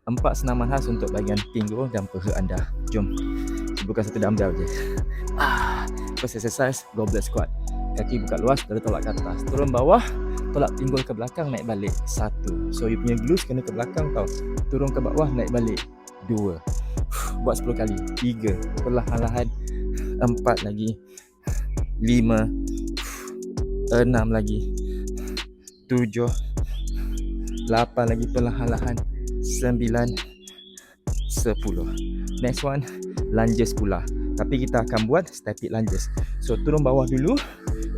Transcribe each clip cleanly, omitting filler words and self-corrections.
4 senaman khas untuk bahagian pinggul dan peha anda. Jom, bukan satu dumbbell je. First exercise, goblet squat. Kaki buka luas, lalu tolak ke atas. Turun bawah, tolak pinggul ke belakang, naik balik. 1. So you punya glutes kena ke belakang tau. Turun ke bawah, naik balik. 2. Buat 10 kali. 3. Perlahan-lahan. 4 lagi. 5. 6 lagi. 7. 8 lagi perlahan-lahan. 9. 10. Next one, lunges pula. Tapi kita akan buat static lunges. So turun bawah dulu.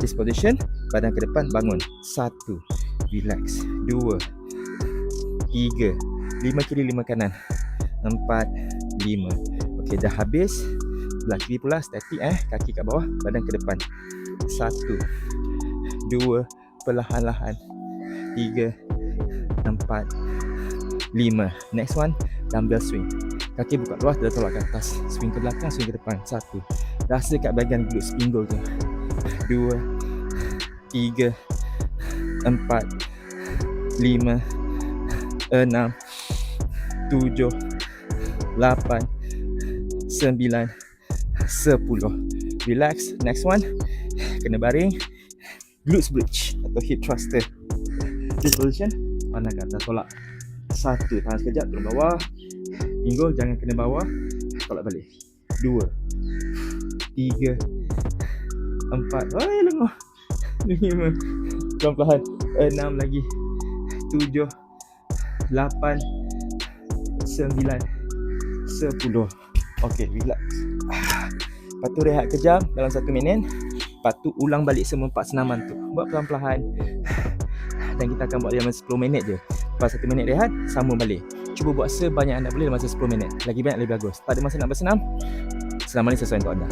This position, badan ke depan, bangun. 1. Relax. 2. 3. 5 kiri 5 kanan. 4. 5. Okey, dah habis. Belah kiri pula static kaki kat bawah, badan ke depan. 1. 2. Perlahan-lahan. 3. 4. 5. Next one, dumbbell swing. Kaki buka luas, dia tolak ke atas. Swing ke belakang, swing ke depan. 1. Rasa kat bahagian glutes, pinggul tu. 2. 3. 4. 5. 6. 7. 8. 9. 10. Relax. Next one, kena baring. Glutes bridge atau hip thruster. This position, pandang ke atas, tolak. 1. Tahan sekejap, turun bawah. Pinggul jangan kena bawah, tolak balik. 2. 3. 4. Oi, lengah. 5. Pelan-pelan. 6 lagi. 7. 8. 9. 10. Okey, relax. Lepas tu rehat kejap dalam 1 minit. Lepas tu ulang balik semua 4 senaman tu. Buat pelan-pelan. Dan kita akan buat dalam 10 minit je. Lepas 1 minit rehat, sambung balik. Cuba buat sebanyak anda boleh dalam masa 10 minit. Lagi banyak lebih bagus. Tak ada masa nak bersenam, senaman ni sesuai untuk anda.